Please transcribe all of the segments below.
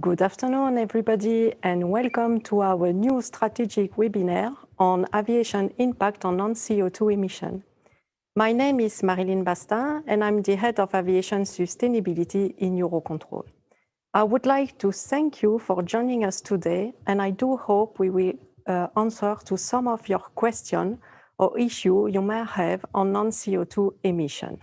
Good afternoon, everybody, and welcome to our new strategic webinar on aviation impact on non-CO₂ emission. My name is Marilyn Bastin, and I'm the head of aviation sustainability in EUROCONTROL. I would like to thank you for joining us today, and I do hope we will answer to some of your questions or issues you may have on non-CO₂ emission.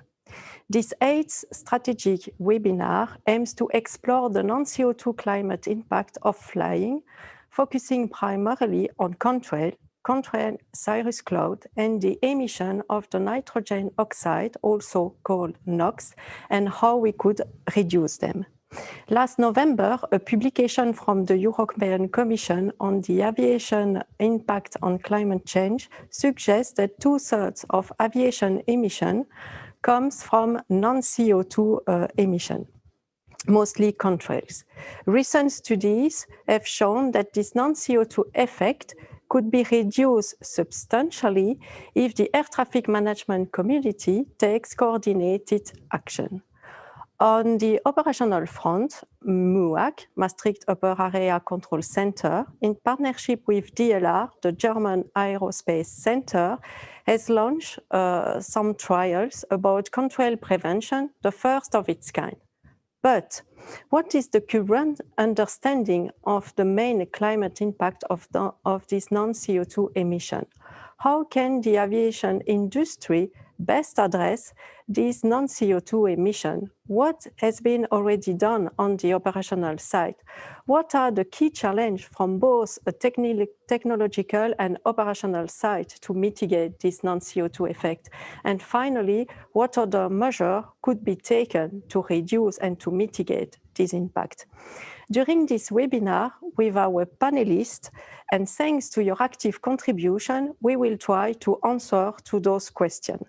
This 8th strategic webinar aims to explore the non-CO₂ climate impact of flying, focusing primarily on contrail, cirrus cloud, and the emission of the nitrogen oxide, also called NOx, and how we could reduce them. Last November, a publication from the European Commission on the aviation impact on climate change suggests that 2/3 of aviation emission comes from non-CO₂ emission, mostly contrails. Recent studies have shown that this non-CO₂ effect could be reduced substantially if the air traffic management community takes coordinated action. On the operational front, MUAC, Maastricht Upper Area Control Center, in partnership with DLR, the German Aerospace Center, has launched some trials about contrail prevention, the first of its kind. But what is the current understanding of the main climate impact of this non-CO₂ emission? How can the aviation industry best address this non-CO₂ emission? What has been already done on the operational side? What are the key challenges from both a technological and operational side to mitigate this non-CO₂ effect? And finally, what other measures could be taken to reduce and to mitigate this impact? During this webinar with our panelists, and thanks to your active contribution, we will try to answer to those questions.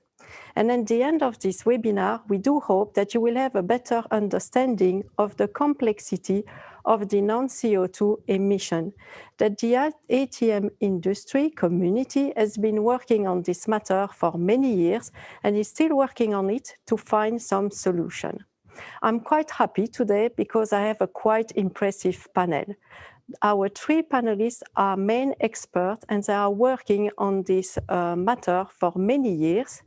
And at the end of this webinar, we do hope that you will have a better understanding of the complexity of the non-CO₂ emission, that the ATM industry community has been working on this matter for many years and is still working on it to find some solution. I'm quite happy today because I have a quite impressive panel. Our 3 panelists are main experts and they are working on this matter for many years.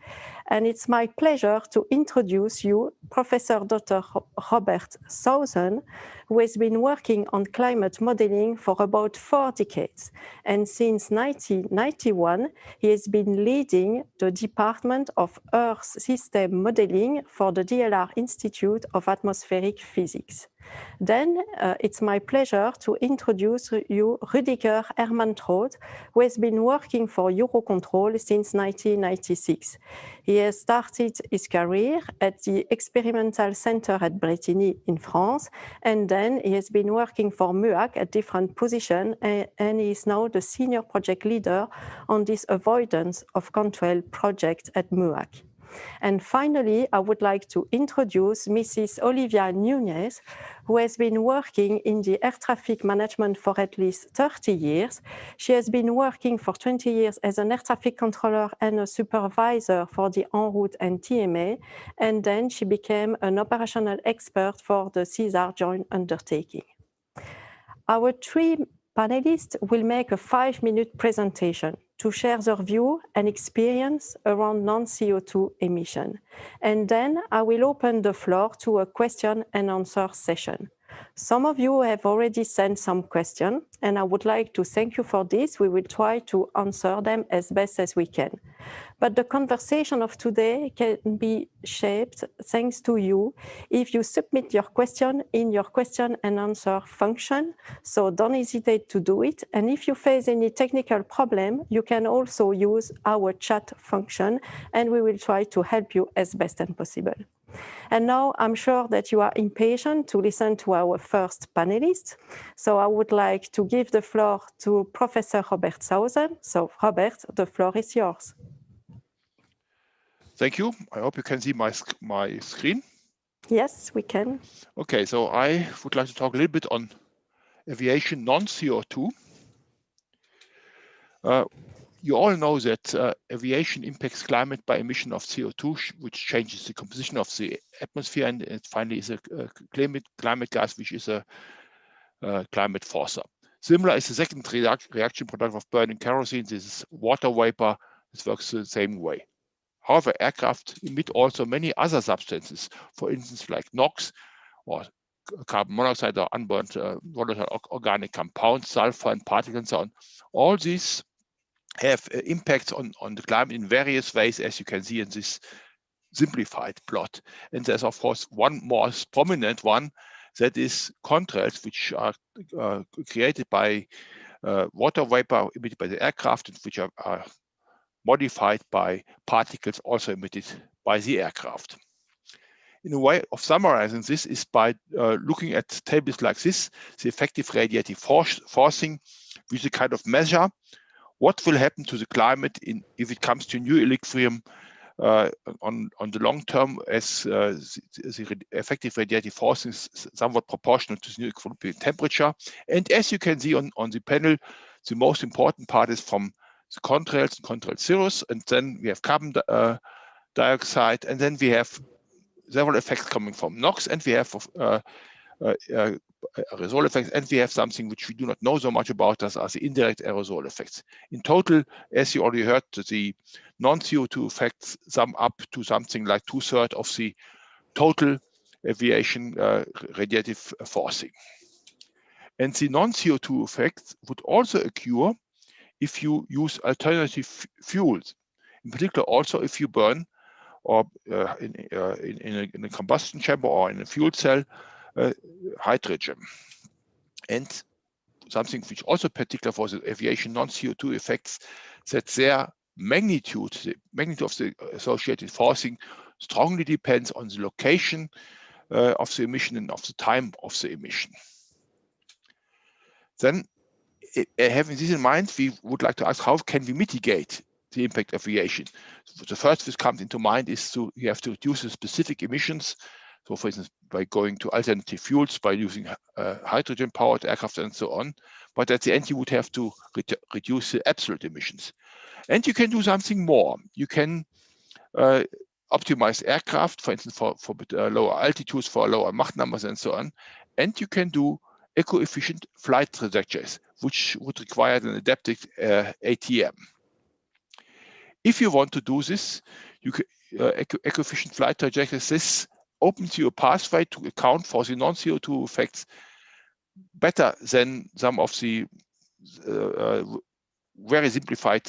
And it's my pleasure to introduce you Professor Dr. Robert Southern, who has been working on climate modeling for about 4 decades. And since 1991, he has been leading the Department of Earth System Modeling for the DLR Institute of Atmospheric Physics. Then it's my pleasure to introduce you Rüdiger Hermantraut, who has been working for EUROCONTROL since 1996. He has started his career at the Experimental Center at Bretigny in France, and then he has been working for MUAC at different positions, and he is now the senior project leader on this Avoidance of Contrail project at MUAC. And finally, I would like to introduce Mrs. Olivia Nunez, who has been working in the air traffic management for at least 30 years. She has been working for 20 years as an air traffic controller and a supervisor for the en route and TMA, and then she became an operational expert for the CESAR joint undertaking. Our 3 panelists will make a 5-minute presentation to share their view and experience around non-CO₂ emission. And then I will open the floor to a question and answer session. Some of you have already sent some questions, and I would like to thank you for this. We will try to answer them as best as we can. But the conversation of today can be shaped thanks to you if you submit your question in your question and answer function. So don't hesitate to do it. And if you face any technical problem, you can also use our chat function, and we will try to help you as best as possible. And now I'm sure that you are impatient to listen to our first panelist. So I would like to give the floor to Professor Robert Southern. So Robert, the floor is yours. Thank you. I hope you can see my screen. Yes, we can. Okay, so I would like to talk a little bit on aviation non-CO₂. You all know that aviation impacts climate by emission of CO₂, which changes the composition of the atmosphere, and it finally is a climate gas, which is a climate forcer. Similar is the second reaction product of burning kerosene. This is water vapor. This works the same way. However, aircraft emit also many other substances, for instance, like NOx or carbon monoxide or unburnt volatile organic compounds, sulfur and particles and so on. All these have impacts on the climate in various ways, as you can see in this simplified plot. And there's, of course, one most prominent one, that is contrails, which are created by water vapor emitted by the aircraft, and which are modified by particles also emitted by the aircraft. In a way of summarizing this is by looking at tables like this, the effective radiative forcing, which is a kind of measure what will happen to the climate if it comes to new equilibrium on the long term, as the effective radiative forcing is somewhat proportional to the new equilibrium temperature. And as you can see on the panel, the most important part is from the contrails, contrail cirrus, and then we have carbon dioxide, and then we have several effects coming from NOx, and we have aerosol effects, and we have something which we do not know so much about, as are the indirect aerosol effects. In total, as you already heard, the non-CO₂ effects sum up to something like 2/3 of the total aviation radiative forcing. And the non-CO₂ effects would also occur if you use alternative fuels, in particular also if you burn or in a combustion chamber or in a fuel cell hydrogen. And something which also particular for the aviation non-CO₂ effects, that their magnitude, the magnitude of the associated forcing, strongly depends on the location of the emission and of the time of the emission. Then, having this in mind, we would like to ask, how can we mitigate the impact of aviation? So the first which comes into mind is you have to reduce the specific emissions. So for instance, by going to alternative fuels, by using hydrogen-powered aircraft and so on. But at the end, you would have to reduce the absolute emissions. And you can do something more. You can optimize aircraft, for instance, for lower altitudes, for lower Mach numbers and so on. And you can do eco-efficient flight trajectories, which would require an adapted ATM. If you want to do this, you can eco-efficient flight trajectories, this opens you a pathway to account for the non-CO₂ effects better than some of the very simplified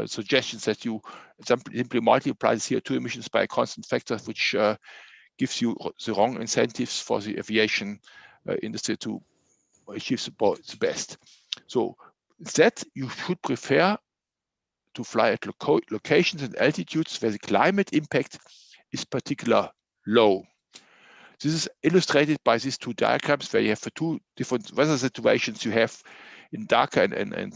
suggestions that you simply multiply the CO₂ emissions by a constant factor, which gives you the wrong incentives for the aviation industry to achieve the best. So instead, you should prefer to fly at locations and altitudes where the climate impact is particularly low. This is illustrated by these two diagrams, where you have two different weather situations. You have in darker and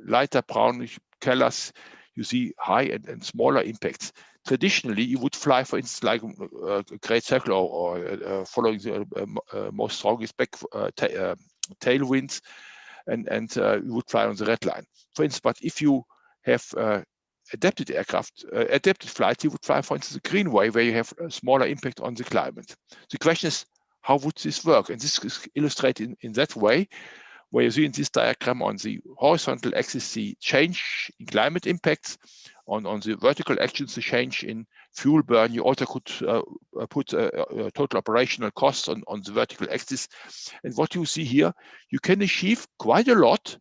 lighter brownish colors, you see high and smaller impacts. Traditionally, you would fly, for instance, like a great circle or following the most strongest tailwinds, and you would fly on the red line, for instance. But if you have adapted aircraft, adapted flights, you would fly, for instance, the green way, where you have a smaller impact on the climate. The question is, how would this work? And this is illustrated in that way, where you see in this diagram on the horizontal axis the change in climate impacts, on the vertical axis the change in fuel burn. You also could put total operational costs on the vertical axis. And what you see here, you can achieve quite a lot,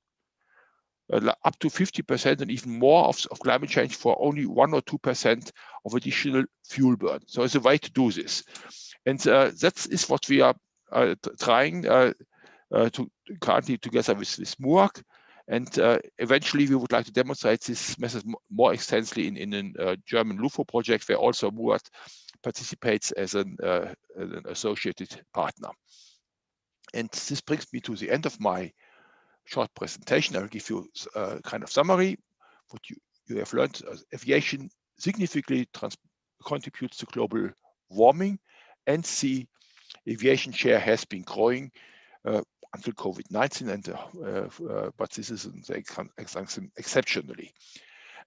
up to 50% and even more of climate change for only 1 or 2% of additional fuel burn. So it's a way to do this. And that is what we are trying to currently together with MUAC. And eventually we would like to demonstrate this method more extensively in a German LUFO project, where also MUAC participates as an associated partner. And this brings me to the end of my short presentation. I will give you a kind of summary. What you have learned: aviation significantly contributes to global warming, and the aviation share has been growing until COVID-19, and but this is exceptionally.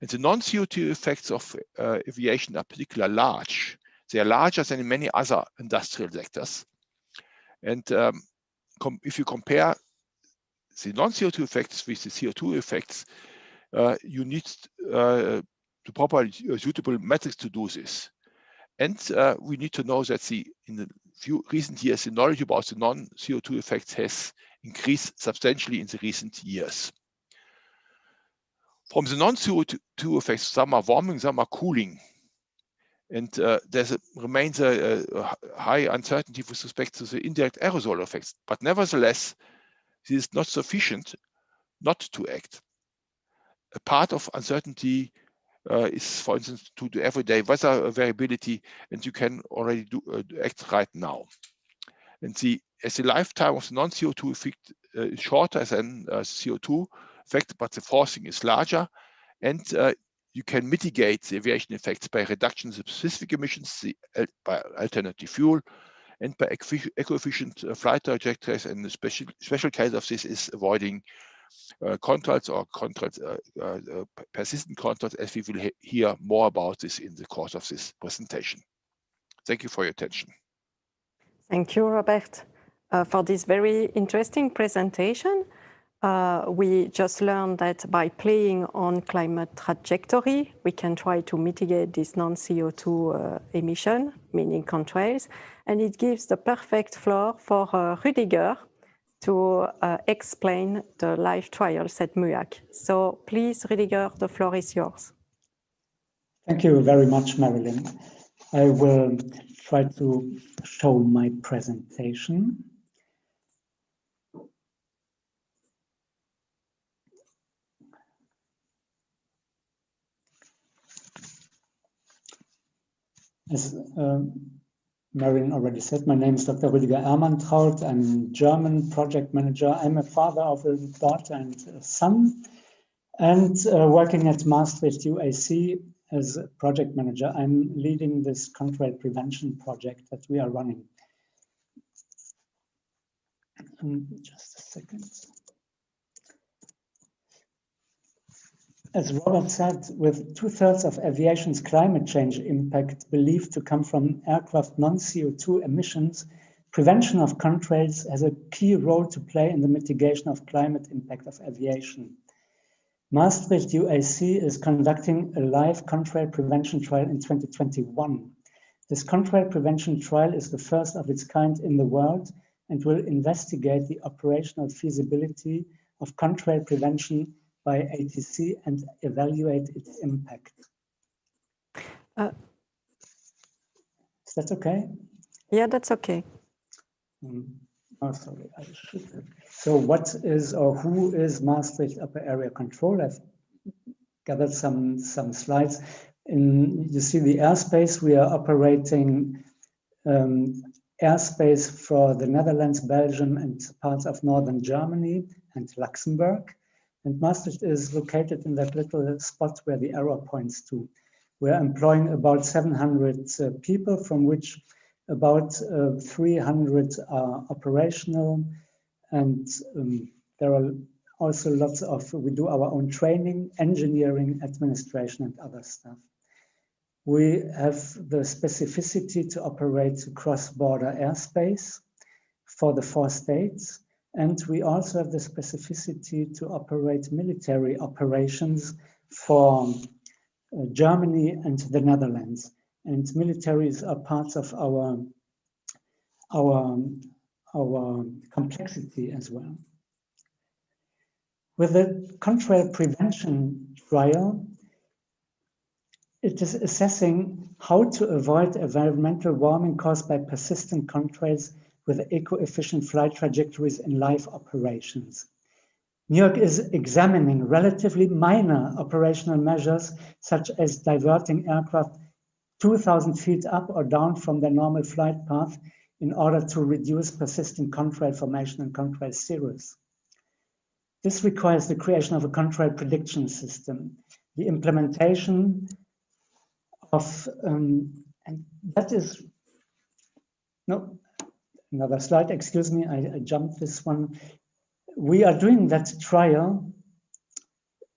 And the non-CO₂ effects of aviation are particularly large. They are larger than in many other industrial sectors. And if you compare the non-CO₂ effects with the CO₂ effects, you need to properly suitable methods to do this. And we need to know that in the few recent years, the knowledge about the non-CO₂ effects has increased substantially in the recent years. From the non-CO₂ effects, some are warming, some are cooling. And there remains a high uncertainty with respect to the indirect aerosol effects. But nevertheless, this is not sufficient not to act. A part of uncertainty is, for instance, to the everyday weather variability, and you can already act right now. And as the lifetime of the non-CO₂ effect is shorter than CO₂ effect, but the forcing is larger, and you can mitigate the aviation effects by reduction of the specific emissions, by alternative fuel, and by eco-efficient flight trajectories. And the special case of this is avoiding contrails or persistent contrails, as we will hear more about this in the course of this presentation. Thank you for your attention. Thank you, Robert, for this very interesting presentation. We just learned that by playing on climate trajectory, we can try to mitigate this non-CO₂ emission, meaning contrails, and it gives the perfect floor for Rüdiger to explain the live trials at MUAC. So please, Rüdiger, the floor is yours. Thank you very much, Marilyn. I will try to show my presentation. As Marilyn already said, my name is Dr. Rüdiger Ermantraut. I'm German project manager. I'm a father of a daughter and a son, and working at Maastricht UAC as a project manager. I'm leading this contrail prevention project that we are running. Just a second. As Robert said, with 2/3 of aviation's climate change impact believed to come from aircraft non-CO₂ emissions, prevention of contrails has a key role to play in the mitigation of climate impact of aviation. Maastricht UAC is conducting a live contrail prevention trial in 2021. This contrail prevention trial is the first of its kind in the world and will investigate the operational feasibility of contrail prevention by ATC and evaluate its impact. Is that okay? Yeah, that's okay. Oh, sorry, I should have. So what is or who is Maastricht Upper Area Control? I've gathered some slides. You see the airspace. We are operating airspace for the Netherlands, Belgium, and parts of northern Germany and Luxembourg. And Maastricht is located in that little spot where the arrow points to. We're employing about 700 people, from which about 300 are operational. And there are also lots of, we do our own training, engineering, administration, and other stuff. We have the specificity to operate cross-border airspace for the 4 states. And we also have the specificity to operate military operations for Germany and the Netherlands. And militaries are parts of our complexity as well. With the contrail prevention trial, it is assessing how to avoid environmental warming caused by persistent contrails with eco-efficient flight trajectories in live operations. NEOC is examining relatively minor operational measures, such as diverting aircraft 2,000 feet up or down from their normal flight path in order to reduce persistent contrail formation and contrail cirrus. This requires the creation of a contrail prediction system, the implementation of, and that is, no, another slide, excuse me, I jumped this one. We are doing that trial,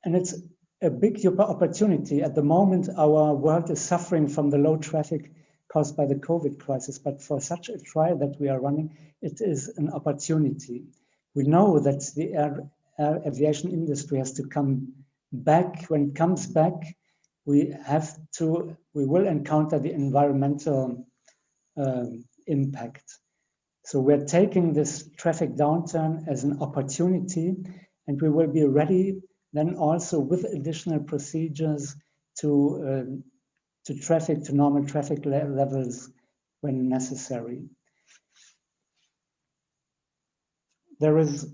and it's a big opportunity. At the moment, our world is suffering from the low traffic caused by the COVID crisis. But for such a trial that we are running, it is an opportunity. We know that the air aviation industry has to come back. When it comes back, we will encounter the environmental impact. So we're taking this traffic downturn as an opportunity, and we will be ready then also with additional procedures to normal traffic levels when necessary. There is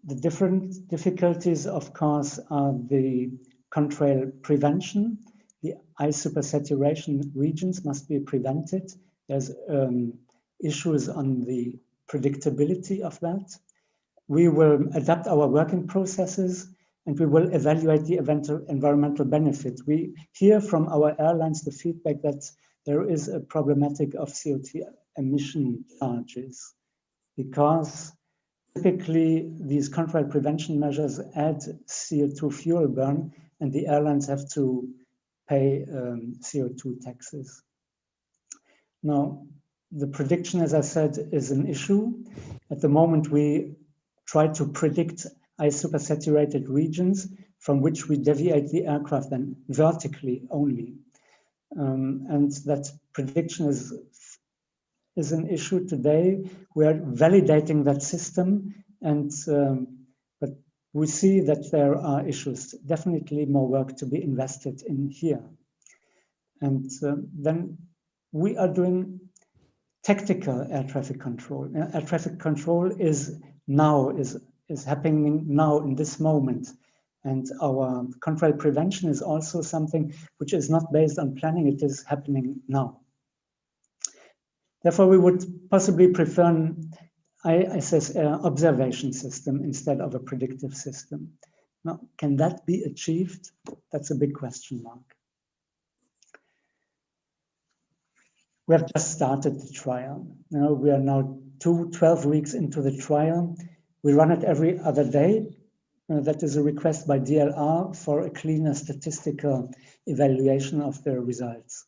the different difficulties, of course, are the contrail prevention. The ice supersaturation regions must be prevented. There's issues on the predictability of that. We will adapt our working processes, and we will evaluate the environmental benefit. We hear from our airlines the feedback that there is a problematic of CO2 emission charges, because typically these contrail prevention measures add CO2 fuel burn, and the airlines have to pay CO2 taxes. Now, the prediction, as I said, is an issue. At the moment, we try to predict ice supersaturated regions from which we deviate the aircraft then vertically only. And that prediction is an issue today. We are validating that system, and but we see that there are issues, definitely more work to be invested in here. And then we are doing tactical air traffic control. Air traffic control is happening now in this moment. And our contrail prevention is also something which is not based on planning, it is happening now. Therefore, we would possibly prefer an ISS observation system instead of a predictive system. Now, can that be achieved? That's a big question mark. We have just started the trial. We are now 12 weeks into the trial. We run it every other day. That is a request by DLR for a cleaner statistical evaluation of the results.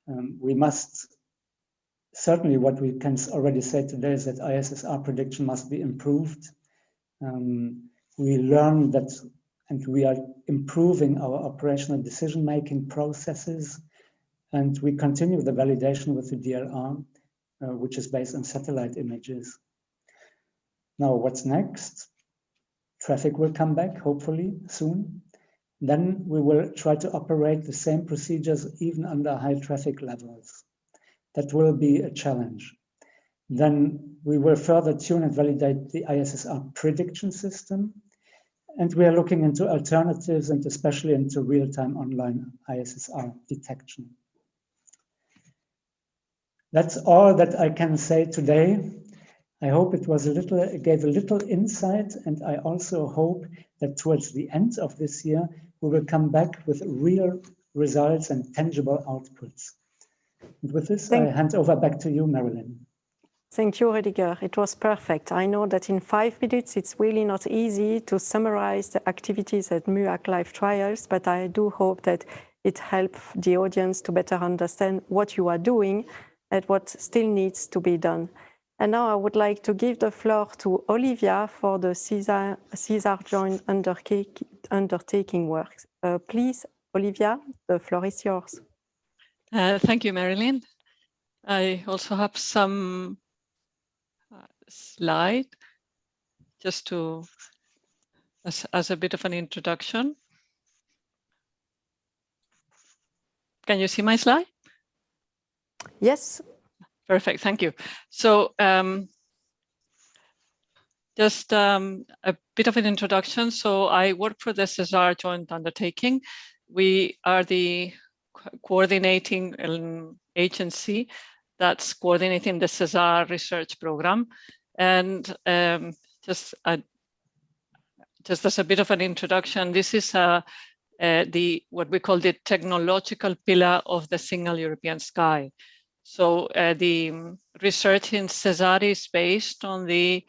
We must, certainly what we can already say today is that ISSR prediction must be improved. We learn that, and we are improving our operational decision-making processes, and we continue the validation with the DLR, which is based on satellite images. Now, what's next? Traffic will come back, hopefully, soon. Then we will try to operate the same procedures even under high traffic levels. That will be a challenge. Then we will further tune and validate the ISSR prediction system. And we are looking into alternatives, and especially into real-time online ISSR detection. That's all that I can say today. I hope it was gave a little insight, and I also hope that towards the end of this year, we will come back with real results and tangible outputs. And with this, I hand over back to you, Marilyn. Thank you, Rüdiger. It was perfect. I know that in 5 minutes, it's really not easy to summarize the activities at MUAC live trials, but I do hope that it helps the audience to better understand what you are doing and what still needs to be done. And now I would like to give the floor to Olivia for the CESAR joint undertaking works. Please, Olivia, the floor is yours. Thank you, Marilyn. I also have some slide just to as a bit of an introduction. Can you see my slide? Yes. Perfect, thank you. So just a bit of an introduction. So I work for the CESAR joint undertaking. We are the coordinating agency that's coordinating the CESAR research program. And just as a bit of an introduction, this is what we call the technological pillar of the Single European Sky. So the research in CESAR is based on the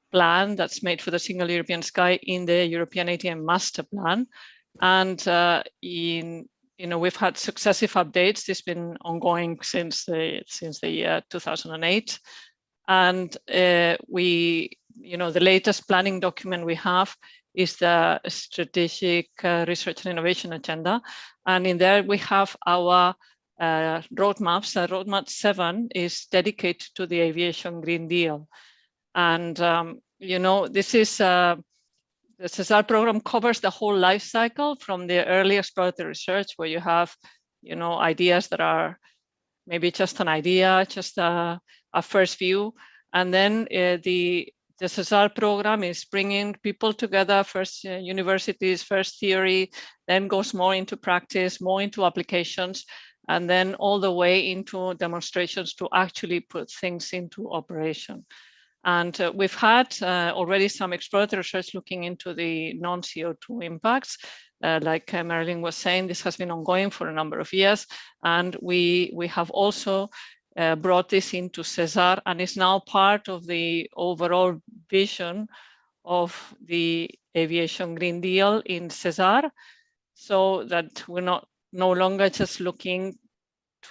plan that's made for the Single European Sky in the European ATM Master Plan. And we've had successive updates. This has been ongoing since the year 2008. And the latest planning document we have is the Strategic Research and Innovation Agenda. And in there we have our roadmaps. Roadmap 7 is dedicated to the Aviation Green Deal. And, this is the SESAR program covers the whole life cycle from the early exploratory research, where you have, ideas that are maybe just an idea, just a first view. And then the SESAR program is bringing people together, first universities, first theory, then goes more into practice, more into applications, and then all the way into demonstrations to actually put things into operation. And we've had already some exploratory research looking into the non-CO₂ impacts. Like Marilyn was saying, this has been ongoing for a number of years. And we have also brought this into SESAR, and is now part of the overall vision of the Aviation Green Deal in SESAR, so that we're no longer just looking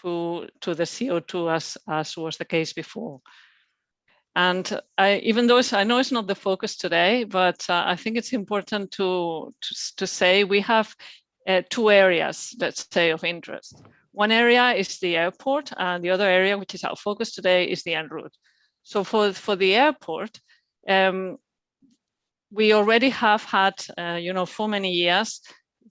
to the CO₂ as was the case before. And even though I know it's not the focus today, but I think it's important to say we have 2 areas, let's say, of interest. One area is the airport, and the other area, which is our focus today, is the en route. So for the airport, we already have had, for many years,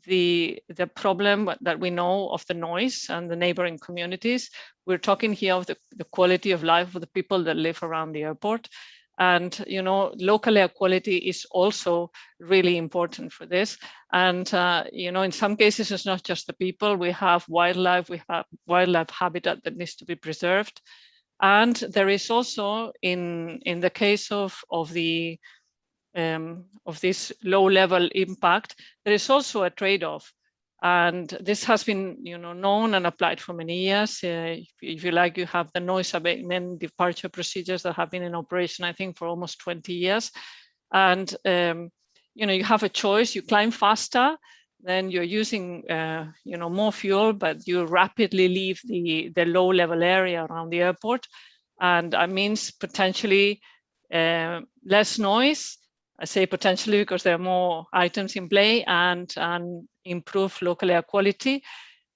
the problem that we know of the noise and the neighboring communities. We're talking here of the quality of life of the people that live around the airport. And, local air quality is also really important for this. And, in some cases, it's not just the people. We have wildlife habitat that needs to be preserved. And there is also, in the case of this low-level impact, there is also a trade-off. And this has been, known and applied for many years. If you like, you have the noise abatement departure procedures that have been in operation, I think, for almost 20 years. And, you have a choice. You climb faster, then you're using, more fuel, but you rapidly leave the low-level area around the airport. And that means potentially less noise. I say potentially because there are more items in play, and improve local air quality.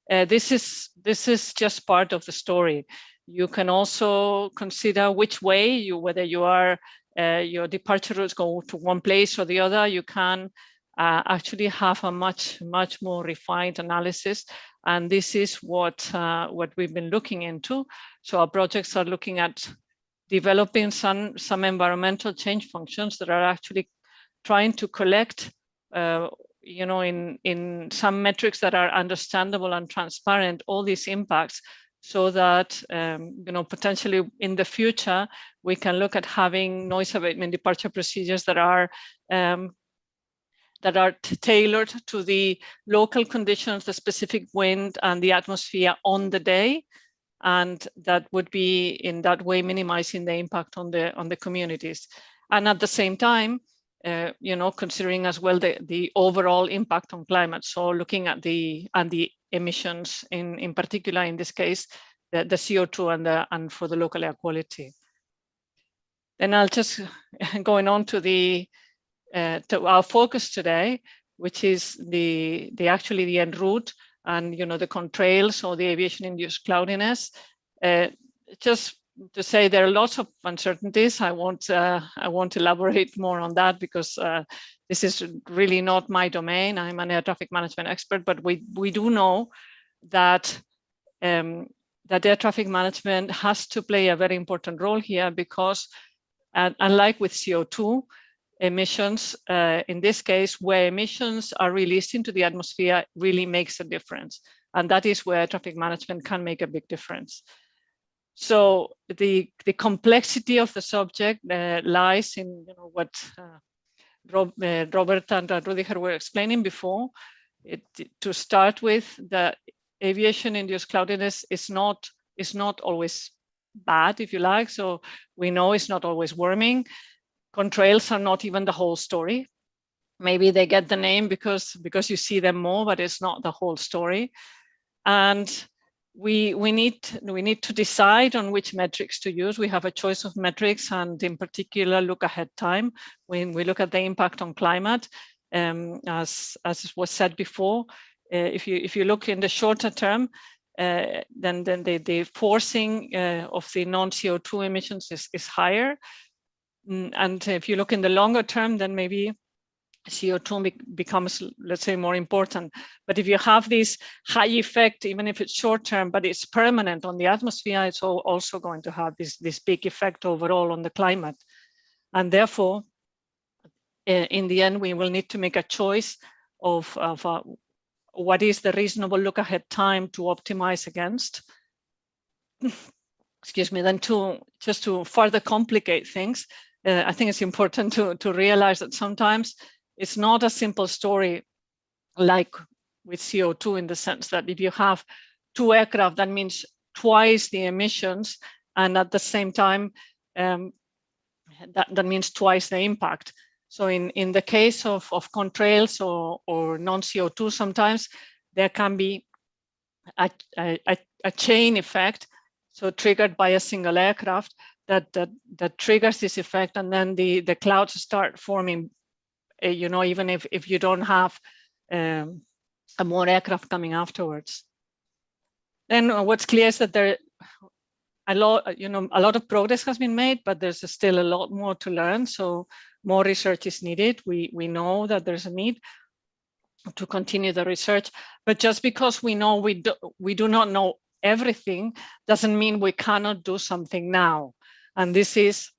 This is just part of the story. You can also consider which way whether you are your departure routes go to one place or the other. You can actually have a much more refined analysis, and this is what we've been looking into. So our projects are looking at developing some environmental change functions that are actually trying to collect, in some metrics that are understandable and transparent, all these impacts, so that, potentially in the future, we can look at having noise abatement departure procedures that are tailored to the local conditions, the specific wind and the atmosphere on the day. And that would be in that way minimizing the impact on the communities. And at the same time, considering as well the overall impact on climate. So looking at the emissions in particular, in this case, the CO₂ and for the local air quality. Then I'll just going on to our focus today, which is actually the en route and the contrails or the aviation-induced cloudiness. Just to say there are lots of uncertainties. I won't elaborate more on that because this is really not my domain. I'm an air traffic management expert, but we do know that air traffic management has to play a very important role here, because unlike with CO₂, emissions, in this case, where emissions are released into the atmosphere really makes a difference. And that is where traffic management can make a big difference. So the complexity of the subject lies in what Robert and Rudiger were explaining before. To start with, the aviation-induced cloudiness is not always bad, if you like. So we know it's not always warming. Contrails are not even the whole story. Maybe they get the name because you see them more, but it's not the whole story. And we need to decide on which metrics to use. We have a choice of metrics, and in particular, look ahead time. When we look at the impact on climate, as was said before, if you look in the shorter term, then the forcing of the non-CO₂ emissions is higher. And if you look in the longer term, then maybe CO₂ becomes, let's say, more important. But if you have this high effect, even if it's short term, but it's permanent on the atmosphere, it's also going to have this big effect overall on the climate. And therefore, in the end, we will need to make a choice of what is the reasonable look ahead time to optimize against. Excuse me. Then just to further complicate things, I think it's important to realize that sometimes it's not a simple story like with CO₂, in the sense that if you have 2 aircraft, that means twice the emissions, and at the same time, that means twice the impact. So in the case of contrails or non-CO₂, sometimes there can be a chain effect, so triggered by a single aircraft that triggers this effect, and then the clouds start forming. Even if you don't have a more aircraft coming afterwards. Then what's clear is that there a lot of progress has been made, but there's still a lot more to learn. So more research is needed. We know that there's a need to continue the research, but just because we know we do not know everything doesn't mean we cannot do something now. And this is,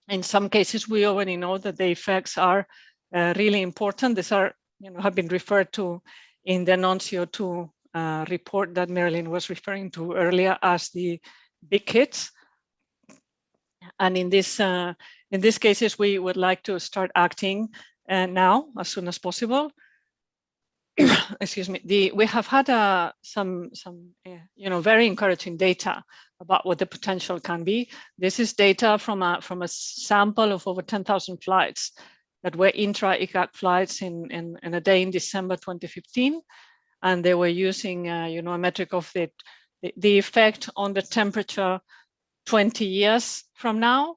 in some cases, we already know that the effects are really important. These are, have been referred to in the non-CO₂ report that Marilyn was referring to earlier as the big hits. And in these cases, we would like to start acting now, as soon as possible. Excuse me. We have had some very encouraging data about what the potential can be. This is data from a sample of over 10,000 flights that were intra-ICAC flights in a day in December 2015, and they were using a metric of the effect on the temperature 20 years from now,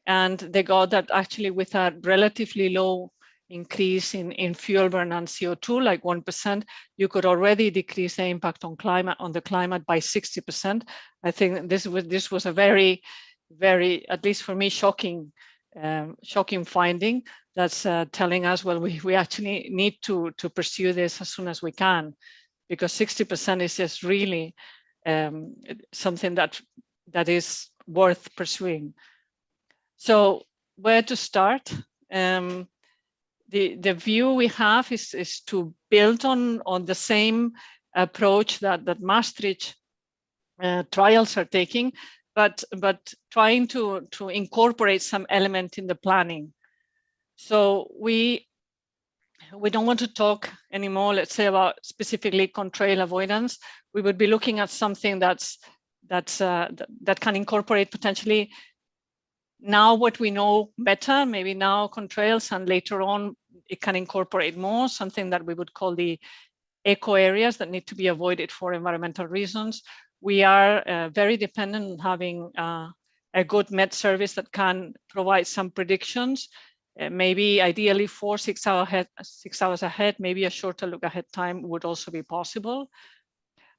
and they got that actually with a relatively low increase in fuel burn and CO₂, like 1%, you could already decrease the impact on the climate by 60%. I think this was a very, very, at least for me, shocking finding. That's telling us, well, we actually need to pursue this as soon as we can, because 60% is just really something that is worth pursuing. So where to start? The view we have is to build on the same approach that Maastricht trials are taking, but trying to incorporate some element in the planning. So we don't want to talk anymore, let's say, about specifically contrail avoidance. We would be looking at something that can incorporate potentially now what we know better, maybe now contrails, and later on it can incorporate more, something that we would call the eco areas that need to be avoided for environmental reasons. We are very dependent on having a good Met service that can provide some predictions. Maybe ideally 6 hours ahead, maybe a shorter look ahead time would also be possible.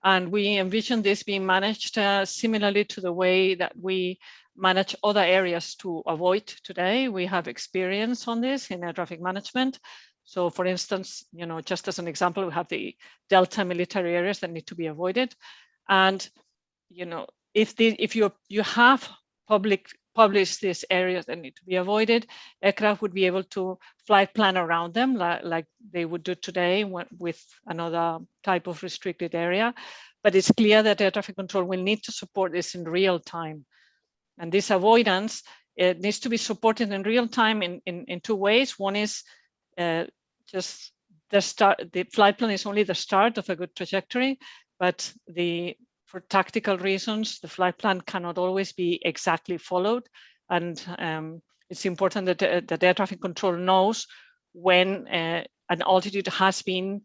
And we envision this being managed similarly to the way that we manage other areas to avoid today. We have experience on this in air traffic management. So for instance, just as an example, we have the Delta military areas that need to be avoided. And, if you have publish these areas that need to be avoided, aircraft would be able to flight plan around them like they would do today with another type of restricted area. But it's clear that air traffic control will need to support this in real time. And this avoidance, it needs to be supported in real time in 2 ways. One is just the start. The flight plan is only the start of a good trajectory, but for tactical reasons, the flight plan cannot always be exactly followed. And it's important that air traffic control knows when an altitude has been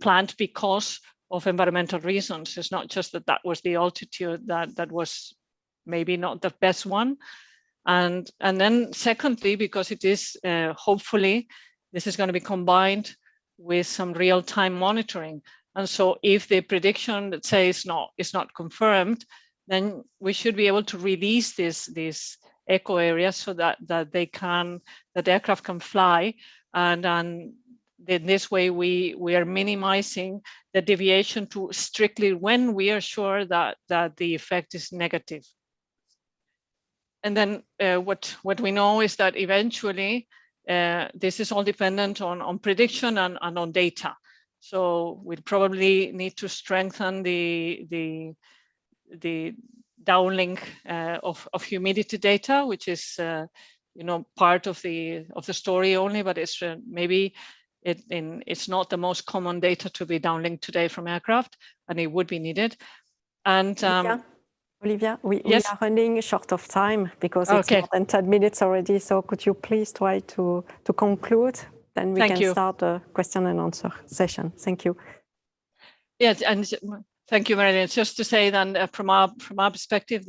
planned because environmental reasons. It's not just that was the altitude that was maybe not the best one. And then secondly, because it is hopefully this is going to be combined with some real-time monitoring. And so if the prediction, let's say, is not confirmed, then we should be able to release these eco areas so that the aircraft can fly, and in this way we are minimizing the deviation to strictly when we are sure that the effect is negative. And then what we know is that eventually this is all dependent on prediction and on data. So we'll probably need to strengthen the downlink of humidity data, which is part of the story only, but it's maybe it's not the most common data to be downlinked today from aircraft, and it would be needed. And Olivia, we yes? are running short of time because it's more than 10 minutes already. So could you please try to conclude? Then we can start the question and answer session. Thank you. Yes, and thank you, Marilyn. Just to say that from our perspective,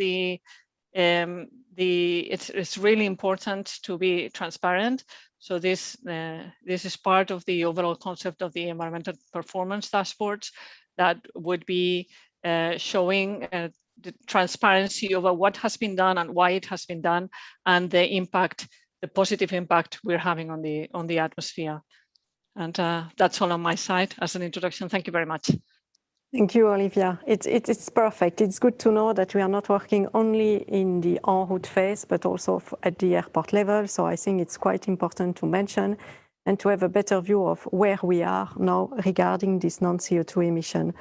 it's really important to be transparent. So this is part of the overall concept of the environmental performance dashboards that would be showing the transparency over what has been done and why it has been done, and the impact, the positive impact we're having on the atmosphere. And that's all on my side as an introduction. Thank you very much. Thank you, Olivia. It's perfect. It's good to know that we are not working only in the en route phase, but also at the airport level. So I think it's quite important to mention and to have a better view of where we are now regarding this non-CO₂ emission.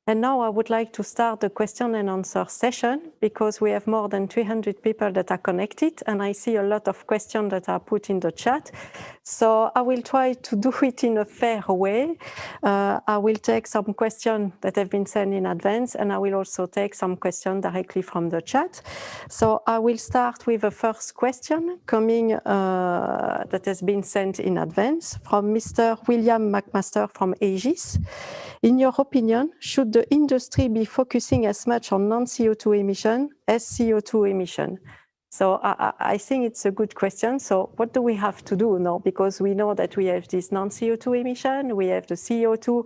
And now I would like to start the question and answer session because we have more than 300 people that are connected, and I see a lot of questions that are put in the chat. So I will try to do it in a fair way. I will take some questions that have been sent in advance, and I will also take some questions directly from the chat. So I will start with the first question coming that has been sent in advance from Mr. William McMaster from Aegis. In your opinion, should the industry be focusing as much on non-CO₂ emission as CO₂ emission? So I think it's a good question. So what do we have to do now? Because we know that we have this non-CO₂ emission, we have the CO₂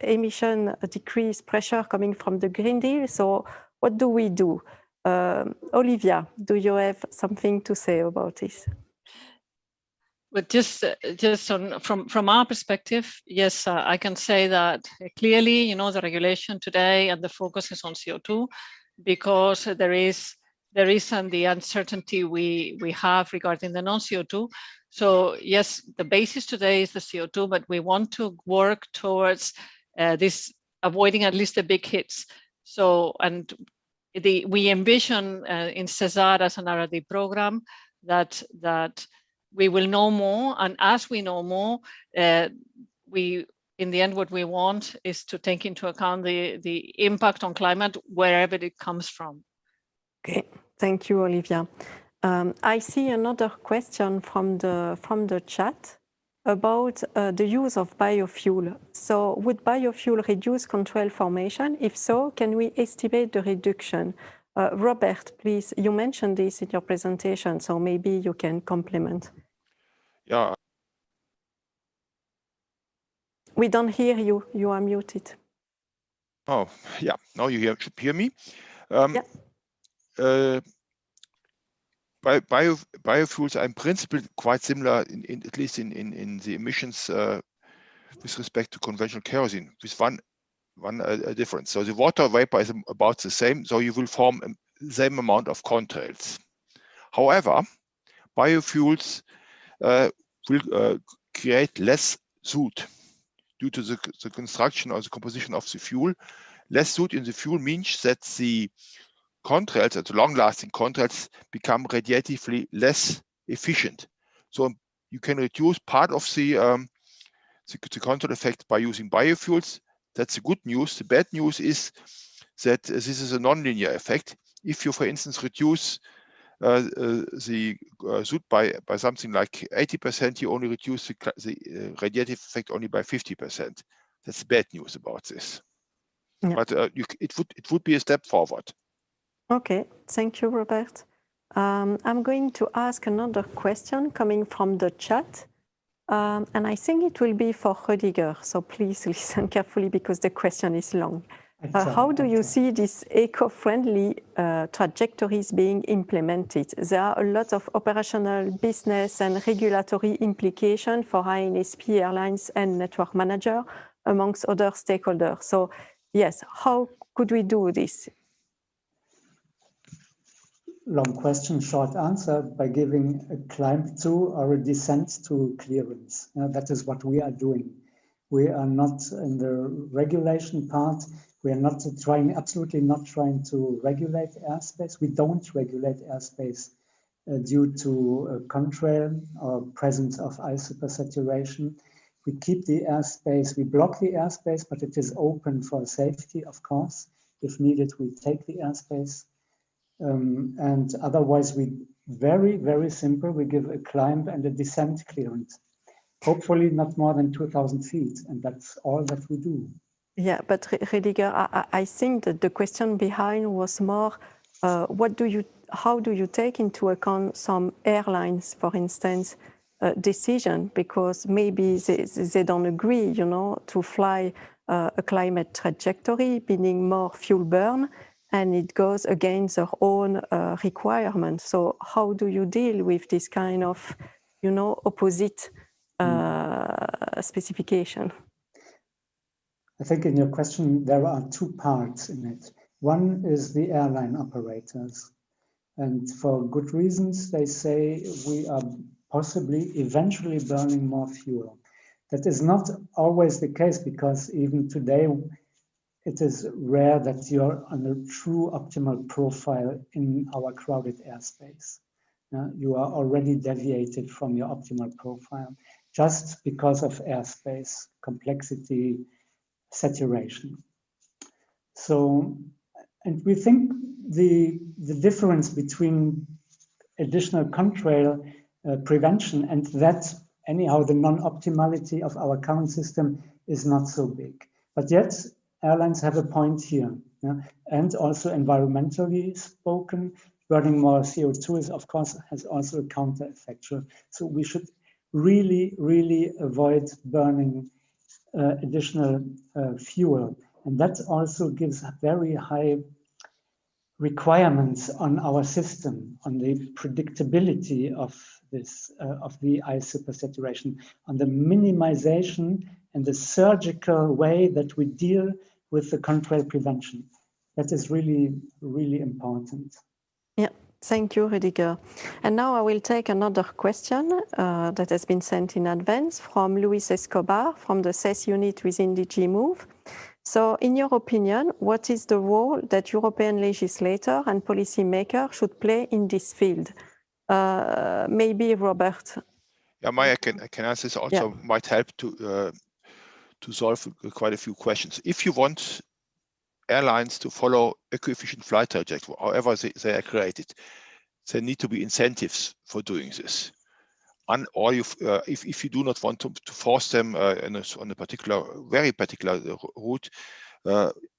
emission decrease pressure coming from the Green Deal. So what do we do? Olivia, do you have something to say about this? But just from our perspective, yes, I can say that clearly, the regulation today and the focus is on CO₂, because there is the uncertainty we have regarding the non-CO₂. So yes, the basis today is the CO₂, but we want to work towards this avoiding at least the big hits. So we envision in CESAR as an R&D program that we will know more, and as we know more, in the end, what we want is to take into account the impact on climate wherever it comes from. Okay, thank you, Olivia. I see another question from the chat about the use of biofuel. So would biofuel reduce contrail formation? If so, can we estimate the reduction? Robert, please, you mentioned this in your presentation, so maybe you can complement. Yeah. We don't hear you. You are muted. Oh, yeah. Now you should hear me. Yeah. Biofuels are in principle quite similar, at least in the emissions with respect to conventional kerosene, with one difference. So the water vapor is about the same, so you will form the same amount of contrails. However, biofuels will create less soot due to the construction or the composition of the fuel. Less soot in the fuel means that the contrails, the long-lasting contrails, become radiatively less efficient. So you can reduce part of the contrail effect by using biofuels. That's the good news. The bad news is that this is a non-linear effect. If you, for instance, reduce the soot by something like 80%, you only reduce the radiative effect only by 50%. That's bad news about this. Yeah. But it would be a step forward. Okay, thank you, Robert. I'm going to ask another question coming from the chat. And I think it will be for Rüdiger, so please listen carefully because the question is long. How do you see these eco-friendly trajectories being implemented? There are a lot of operational, business and regulatory implications for INSP airlines and network manager, amongst other stakeholders. So yes, how could we do this? Long question, short answer, by giving a climb to or a descent to clearance. That is what we are doing. We are not in the regulation part. We are not trying, absolutely not trying to regulate airspace. We don't regulate airspace due to contrail or presence of ice supersaturation. We keep the airspace, we block the airspace, but it is open for safety, of course. If needed, we take the airspace. And otherwise, we very simple. We give a climb and a descent clearance. Hopefully not more than 2,000 feet, and that's all that we do. Yeah, but Rüdiger, I think that the question behind was more, how do you take into account some airlines, for instance, decision, because maybe they don't agree, you know, to fly a climate trajectory, meaning more fuel burn, and it goes against their own requirements. So how do you deal with this kind of, you know, opposite specification? I think in your question, there are two parts in it. One is the airline operators. And for good reasons, they say we are possibly eventually burning more fuel. That is not always the case, because even today, it is rare that you're on a true optimal profile in our crowded airspace. You are already deviated from your optimal profile just because of airspace, complexity, saturation. So, and we think the difference between additional contrail prevention and that, anyhow, the non-optimality of our current system is not so big. But yet, airlines have a point here. And also environmentally spoken, burning more CO2 is, of course, has also a counter effect. So we should really avoid burning additional fuel. And that also gives very high requirements on our system, on the predictability of this, of the ice supersaturation, on the minimization and the surgical way that we deal with the contrail prevention. That is really important. Yeah, thank you, Rüdiger. And now I will take another question that has been sent in advance from Luis Escobar from the CES unit within DG Move. So in your opinion, what is the role that European legislator and policymakers should play in this field? Maybe Robert. Yeah, Maya, I can answer this also. Yeah. Might help to solve quite a few questions. If you want airlines to follow eco-efficient flight trajectory, however they are created, there need to be incentives for doing this. Or if you do not want to force them on a particular, very particular route,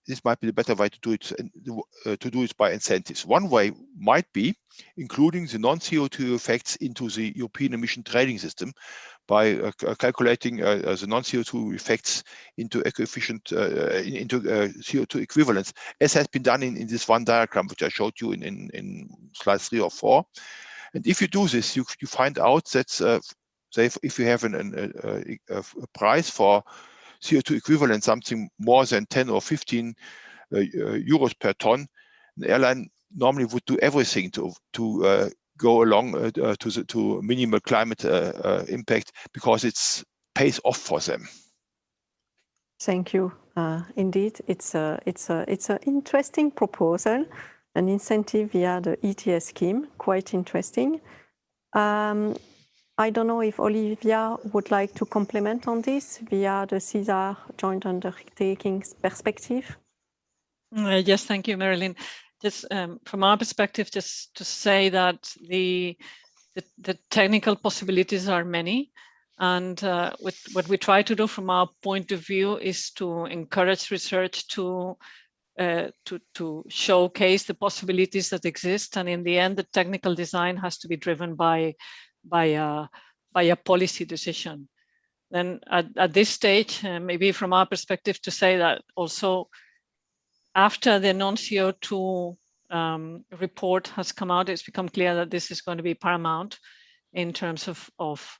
this might be the better way to do it by incentives. One way might be including the non-CO₂ effects into the European emission trading system by calculating the non-CO₂ effects into eco-efficient into CO₂ equivalents, as has been done in this one diagram which I showed you in slides 3 or 4. And if you do this, you find out that say if you have a price for CO₂ equivalent, something more than 10 or 15 euros per ton, an airline normally would do everything to go along to minimal climate impact, because it pays off for them. Thank you. Indeed, it's an interesting proposal, an incentive via the ETS scheme, quite interesting. I don't know if Olivia would like to comment on this via the CESAR joint undertakings perspective. Yes, thank you, Marilyn. Just from our perspective, just to say that the technical possibilities are many. And what we try to do from our point of view is to encourage research to showcase the possibilities that exist. And in the end, the technical design has to be driven by a policy decision. Then at this stage, maybe from our perspective, to say that also after the non-CO₂ report has come out, it's become clear that this is going to be paramount in terms of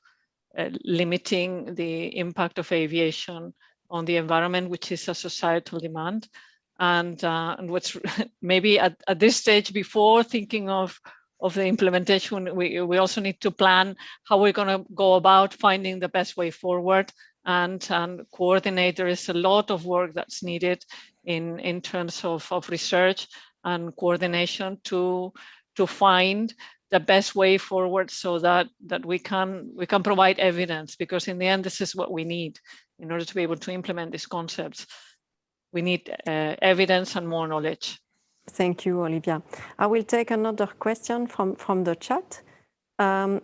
limiting the impact of aviation on the environment, which is a societal demand. And what's maybe at this stage, before thinking of the implementation, we also need to plan how we're going to go about finding the best way forward and coordinate. There is a lot of work that's needed in terms of research and coordination to find the best way forward, so that we can provide evidence, because in the end, this is what we need in order to be able to implement these concepts. We need evidence and more knowledge. Thank you, Olivia. I will take another question from the chat.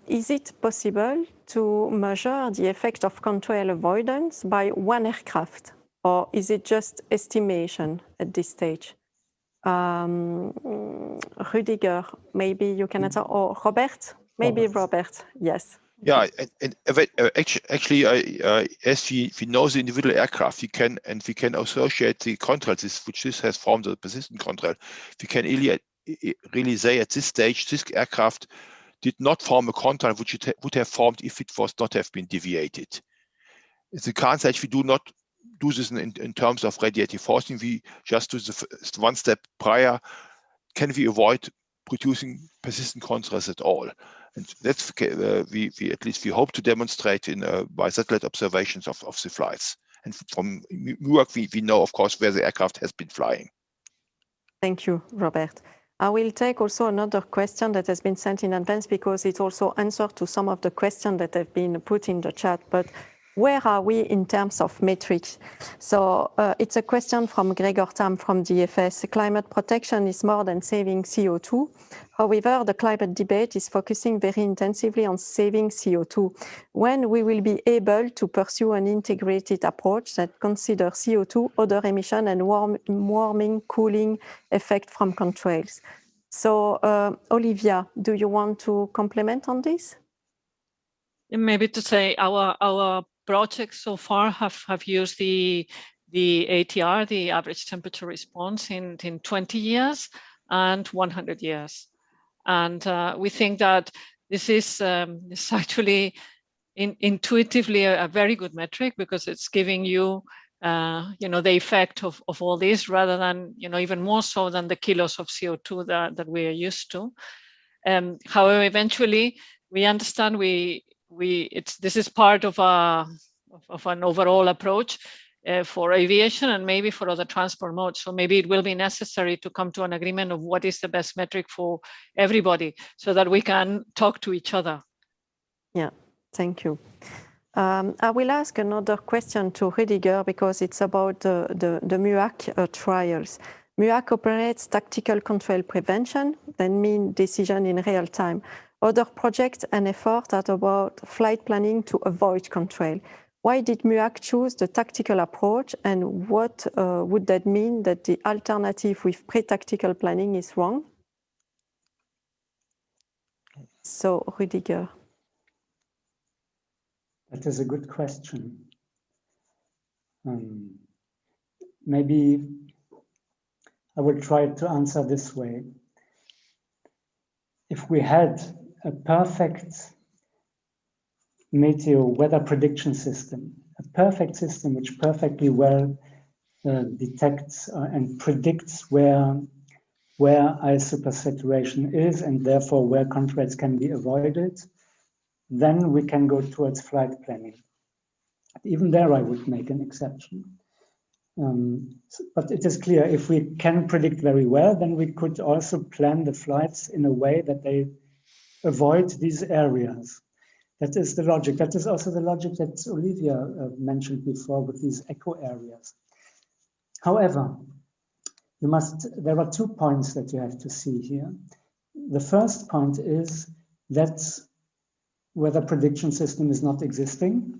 Is it possible to measure the effect of contrail avoidance by one aircraft, or is it just estimation at this stage? Rüdiger, maybe you can answer, or Robert? Maybe Robert, yes. Yeah, and actually, as we know the individual aircraft, we can associate the contrails, which this has formed a persistent contrail. We can really say at this stage, this aircraft did not form a contrail which it would have formed if it was not have been deviated. In the current stage, we do not do this in terms of radiative forcing. We just do the one step prior. Can we avoid producing persistent contrails at all? And that's we at least we hope to demonstrate by satellite observations of the flights. And from Newark, we know, of course, where the aircraft has been flying. Thank you, Robert. I will take also another question that has been sent in advance, because it also answers to some of the questions that have been put in the chat. But where are we in terms of metrics? So it's a question from Gregor Tam from DFS. Climate protection is more than saving CO₂. However, the climate debate is focusing very intensively on saving CO₂. When we will be able to pursue an integrated approach that considers CO₂, other emission, and warming, cooling effect from contrails? So Olivia, do you want to comment on this? Maybe to say our projects so far have used the ATR, the average temperature response, in 20 years and 100 years. And we think that this is actually intuitively a very good metric, because it's giving you, the effect of all this, rather than, even more so than the kilos of CO₂ that we are used to. However, eventually we understand this is part of an overall approach for aviation and maybe for other transport modes. So maybe it will be necessary to come to an agreement of what is the best metric for everybody, so that we can talk to each other. Yeah, thank you. I will ask another question to Rüdiger, because it's about the MUAC trials. MUAC operates tactical contrail prevention, that means decision in real time. Other projects and efforts are about flight planning to avoid contrail. Why did MUAC choose the tactical approach, and what would that mean that the alternative with pre-tactical planning is wrong? So, Rüdiger. That is a good question. Maybe I will try to answer this way. If we had a perfect weather prediction system, a perfect system which perfectly well detects and predicts where ice supersaturation is, and therefore where contrails can be avoided, then we can go towards flight planning. Even there, I would make an exception. But it is clear, if we can predict very well, then we could also plan the flights in a way that they avoid these areas. That is the logic. That is also the logic that Olivia mentioned before with these echo areas. However, there are 2 points that you have to see here. The first point is that weather prediction system is not existing,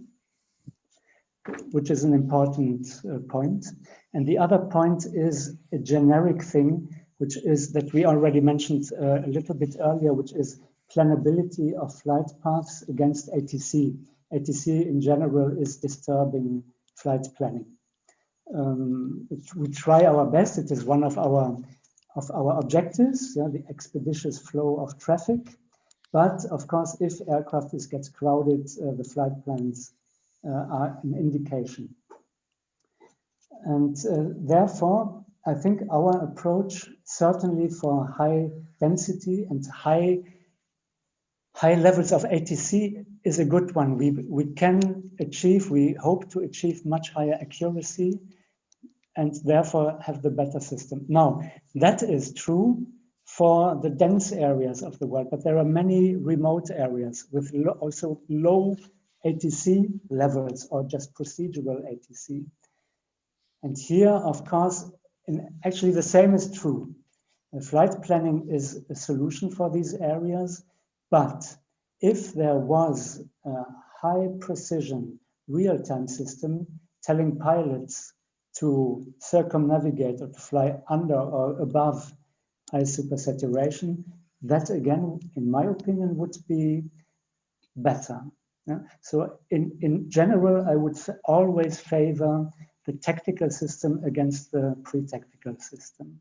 which is an important point. And the other point is a generic thing, which is that we already mentioned a little bit earlier, which is planability of flight paths against ATC. ATC in general is disturbing flight planning. We try our best. It is one of our objectives, the expeditious flow of traffic. But of course, if aircraft gets crowded, the flight plans are an indication. And therefore, I think our approach, certainly for high density and high levels of ATC, is a good one. We can achieve, we hope to achieve much higher accuracy and therefore have the better system. Now, that is true for the dense areas of the world, but there are many remote areas with also low ATC levels or just procedural ATC. And here, of course, actually the same is true. Flight planning is a solution for these areas, but if there was a high precision real-time system telling pilots to circumnavigate or to fly under or above high supersaturation, that again, in my opinion, would be better. Yeah? So in general, I would always favor the tactical system against the pre-tactical system.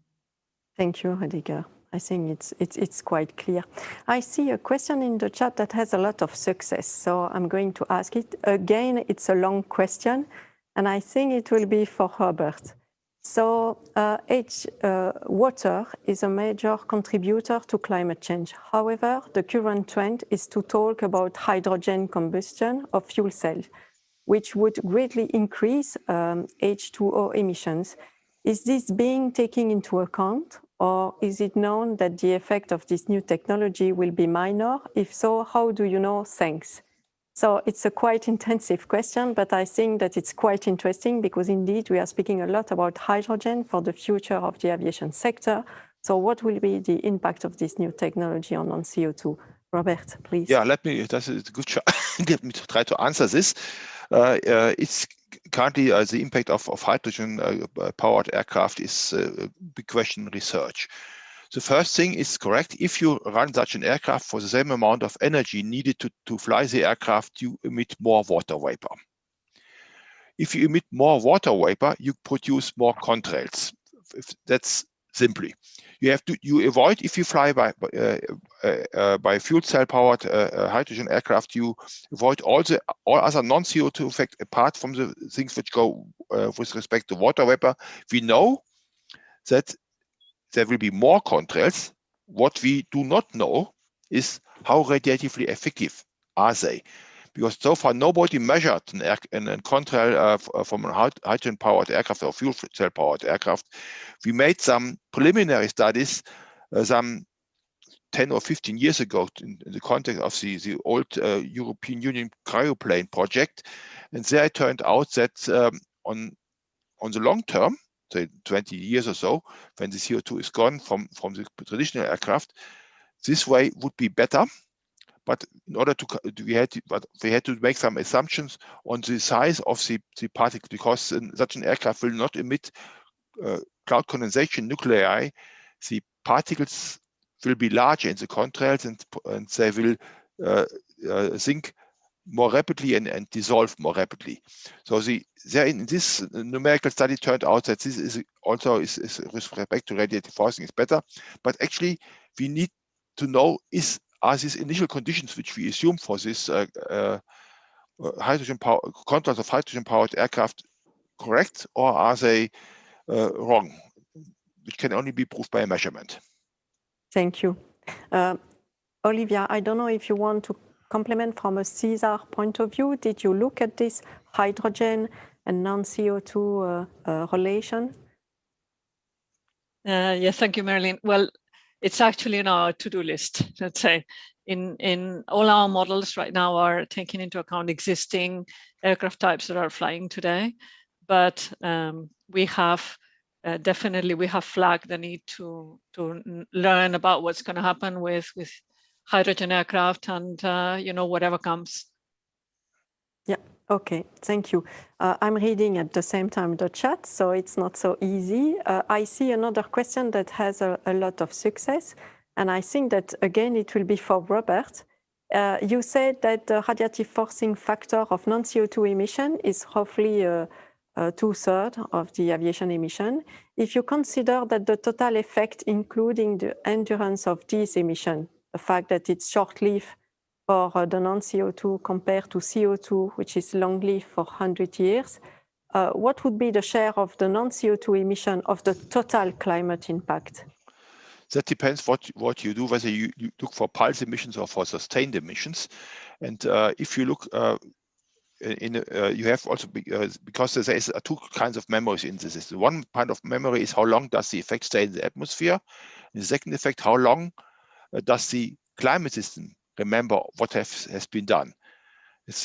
Thank you, Rediger. I think it's quite clear. I see a question in the chat that has a lot of success, so I'm going to ask it. Again, it's a long question, and I think it will be for Robert. So water is a major contributor to climate change. However, the current trend is to talk about hydrogen combustion of fuel cells, which would greatly increase H2O emissions. Is this being taken into account, or is it known that the effect of this new technology will be minor? If so, how do you know? Thanks. So it's a quite intensive question, but I think that it's quite interesting because indeed we are speaking a lot about hydrogen for the future of the aviation sector. So what will be the impact of this new technology on non-CO₂? Robert, please. Yeah, that's a good shot. Let me try to answer this. It's currently the impact of hydrogen powered aircraft is a big question in research. The first thing is correct. If you run such an aircraft for the same amount of energy needed to fly the aircraft, you emit more water vapor. If you emit more water vapor, you produce more contrails. That's simply. You avoid, if you fly by fuel cell powered hydrogen aircraft, you avoid all other non-CO₂ effects apart from the things which go with respect to water vapor. We know that there will be more contrails. What we do not know is how radiatively effective are they, because so far nobody measured a contrail from a hydrogen-powered aircraft or fuel cell-powered aircraft. We made some preliminary studies some 10 or 15 years ago in the context of the old European Union cryoplane project, and there it turned out that on the long term, say 20 years or so, when the CO₂ is gone from the traditional aircraft, this way would be better. But in order to, we had to make some assumptions on the size of the particle, because such an aircraft will not emit cloud condensation nuclei. The particles will be larger in the contrails, and they will sink more rapidly and dissolve more rapidly. So in this numerical study turned out that this is also with respect to radiative forcing is better. But actually, we need to know are these initial conditions which we assume for this contrails of hydrogen-powered aircraft correct, or are they wrong? Which can only be proved by a measurement. Thank you. Olivia, I don't know if you want to complement from a CESAR point of view. Did you look at this hydrogen and non-CO₂ relation? Yes, thank you, Marilyn. Well, it's actually in our to-do list, let's say. In all our models right now are taking into account existing aircraft types that are flying today. But we have definitely flagged the need to learn about what's going to happen with hydrogen aircraft and whatever comes. Yeah, okay, thank you. I'm reading at the same time the chat, so it's not so easy. I see another question that has a lot of success, and I think that, again, it will be for Robert. You said that the radiative forcing factor of non-CO₂ emission is roughly 2/3 of the aviation emission. If you consider that the total effect, including the endurance of these emissions, the fact that it's short-lived for the non-CO₂ compared to CO₂, which is long-lived for 100 years, what would be the share of the non-CO₂ emission of the total climate impact? That depends what you do, whether you look for pulse emissions or for sustained emissions. And if you look you have also, because there is two kinds of memories in the system. One kind of memory is how long does the effect stay in the atmosphere? And the second effect, how long does the climate system remember what has been done? It's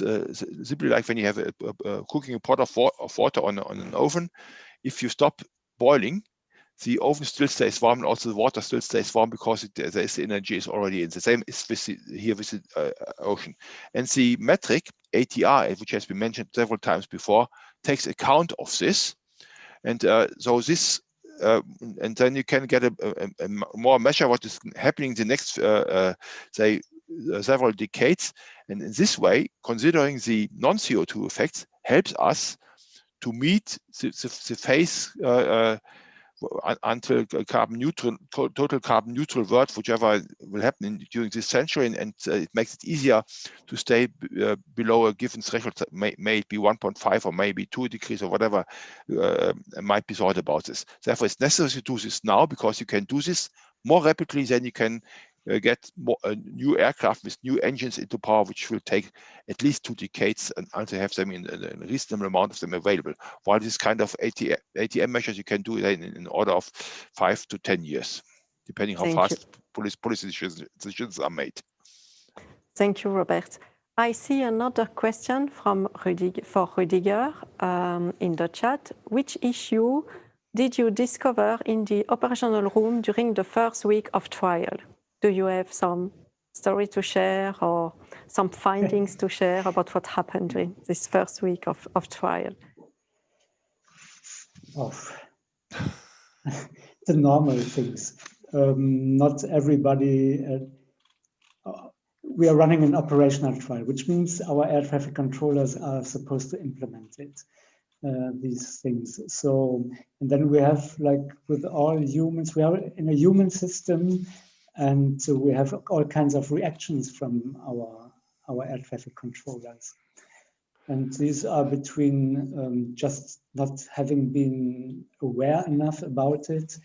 simply like when you have cooking a pot of water on an oven. If you stop boiling, the oven still stays warm, and also the water still stays warm because the energy is already in. The same is here with the ocean. And the metric ATR, which has been mentioned several times before, takes account of this. And so this, and then you can get a more measure what is happening the next, say, several decades. And in this way, considering the non-CO₂ effects helps us to meet the phase until carbon neutral, total carbon neutral world, whichever will happen during this century, and it makes it easier to stay below a given threshold. May it be 1.5 or maybe 2 degrees or whatever might be thought about this. Therefore, it's necessary to do this now, because you can do this more rapidly than you can get new aircraft with new engines into power, which will take at least 2 decades until you have them in a reasonable amount of them available. While this kind of ATM measures you can do in order of 5 to 10 years, depending how fast policy decisions are made. Thank you, Robert. I see another question from Rüdiger in the chat. Which issue did you discover in the operational room during the first week of trial? Do you have some story to share or some findings to share about what happened during this first week of trial? Oh. The normal things. Not everybody. We are running an operational trial, which means our air traffic controllers are supposed to implement it. These things. So, and then we have, like with all humans, we are in a human system. And so we have all kinds of reactions from our air traffic controllers. And these are between just not having been aware enough about it,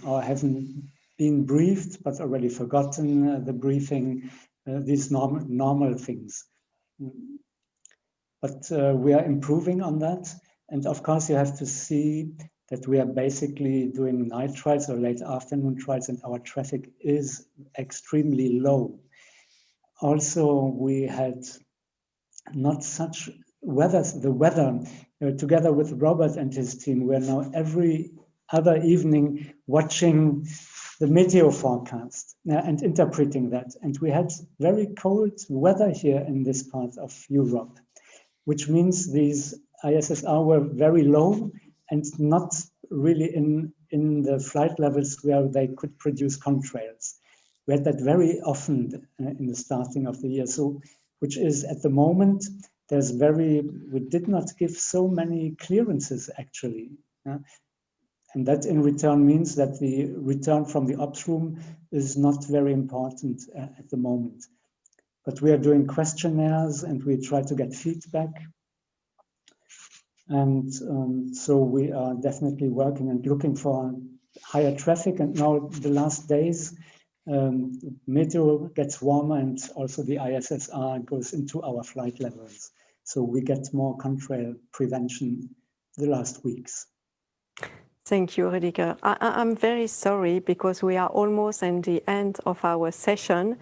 or having been briefed but already forgotten the briefing, these normal things. But we are improving on that. And of course, you have to see that we are basically doing night trials or late afternoon trials, and our traffic is extremely low. Also, we had not such the weather, together with Robert and his team, we're now every other evening watching the meteo forecast and interpreting that. And we had very cold weather here in this part of Europe, which means these ISSR were very low and not really in the flight levels where they could produce contrails. We had that very often in the starting of the year. So, which is at the moment, we did not give so many clearances actually. And that in return means that the return from the ops room is not very important at the moment. But we are doing questionnaires and we try to get feedback. And so we are definitely working and looking for higher traffic. And now the last days, meteo gets warmer and also the ISSR goes into our flight levels. So we get more contrail prevention the last weeks. Thank you, Rüdiger. I'm very sorry because we are almost at the end of our session.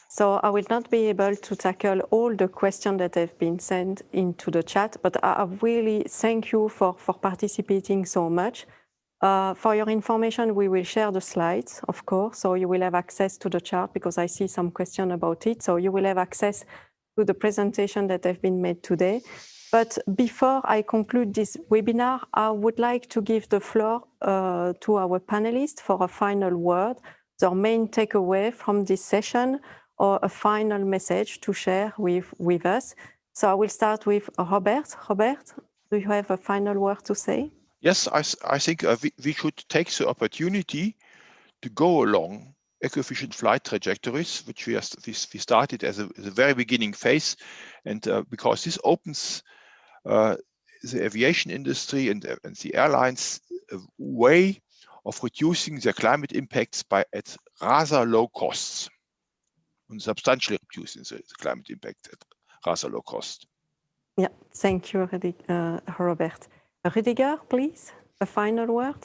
So I will not be able to tackle all the questions that have been sent into the chat, but I really thank you for participating so much. For your information, we will share the slides, of course, so you will have access to the chart because I see some question about it. So you will have access to the presentation that have been made today. But before I conclude this webinar, I would like to give the floor to our panelists for a final word, their main takeaway from this session, or a final message to share with us. So I will start with Robert. Robert, do you have a final word to say? Yes, I think we should take the opportunity to go along eco-efficient flight trajectories, which we started as a very beginning phase, and because this opens the aviation industry and the airlines a way of reducing their climate impacts at rather low costs, and substantially reducing the climate impact at rather low cost. Yeah, thank you, Robert. Rüdiger, please, a final word.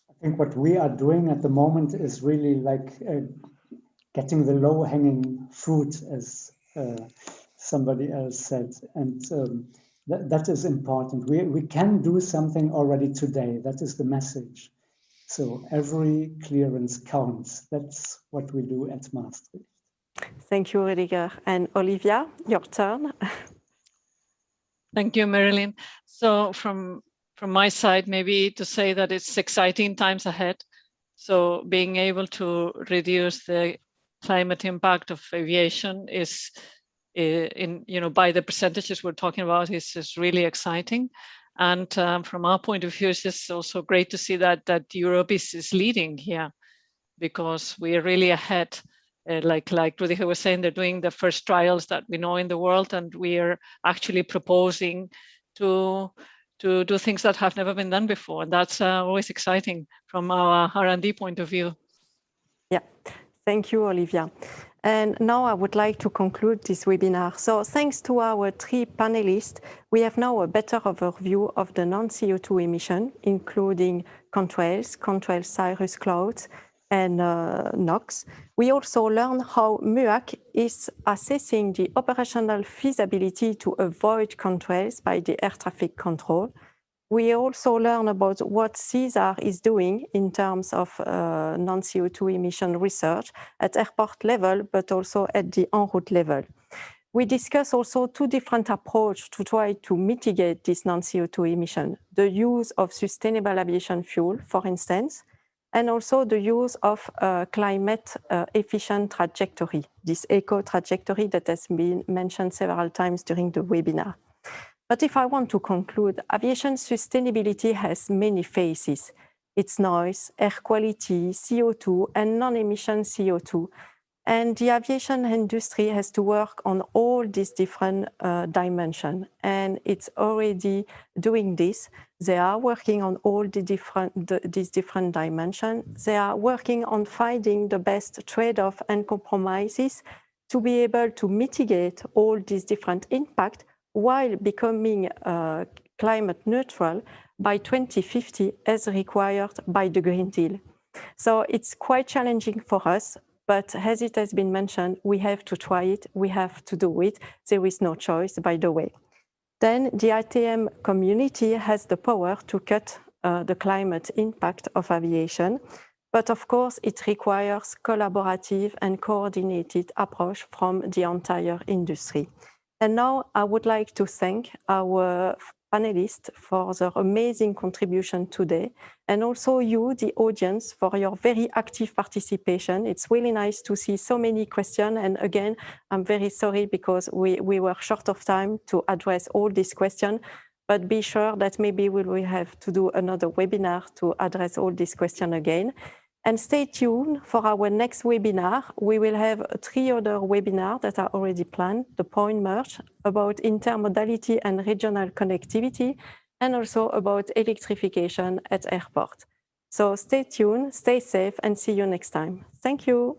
I think what we are doing at the moment is really like getting the low-hanging fruit, as somebody else said, and that is important. We can do something already today. That is the message. So every clearance counts. That's what we do at Maastricht. Thank you, Rüdiger. And Olivia, your turn. Thank you, Marilyn. So from my side, maybe to say that it's exciting times ahead. So being able to reduce the climate impact of aviation is, by the percentages we're talking about, is really exciting. And from our point of view, it's just also great to see that Europe is leading here, because we are really ahead. Like Rüdiger was saying, they're doing the first trials that we know in the world, and we are actually proposing to do things that have never been done before. And that's always exciting from our R&D point of view. Yeah, thank you, Olivia. And now I would like to conclude this webinar. So thanks to our 3 panelists, we have now a better overview of the non-CO₂ emission, including contrails, cirrus clouds, and NOx. We also learn how MUAC is assessing the operational feasibility to avoid contrails by the air traffic control. We also learn about what CESAR is doing in terms of non-CO₂ emission research at airport level, but also at the en route level. We discuss also 2 different approaches to try to mitigate this non-CO₂ emission: the use of sustainable aviation fuel, for instance, and also the use of climate efficient trajectory, this eco trajectory that has been mentioned several times during the webinar. But if I want to conclude, aviation sustainability has many phases. It's noise, air quality, CO₂, and non-emission CO₂. And the aviation industry has to work on all these different dimensions. And it's already doing this. They are working on all these different dimensions. They are working on finding the best trade-off and compromises to be able to mitigate all these different impacts while becoming climate neutral by 2050 as required by the Green Deal. So it's quite challenging for us, but as it has been mentioned, we have to try it, we have to do it. There is no choice, by the way. Then the ITM community has the power to cut the climate impact of aviation. But of course, it requires collaborative and coordinated approach from the entire industry. And now I would like to thank our panelists for their amazing contribution today, and also you, the audience, for your very active participation. It's really nice to see so many questions. And again, I'm very sorry because we were short of time to address all these questions, but be sure that maybe we will have to do another webinar to address all these questions again. And stay tuned for our next webinar. We will have 3 other webinars that are already planned: the point merge, about intermodality and regional connectivity, and also about electrification at airport. So stay tuned, stay safe, and see you next time. Thank you.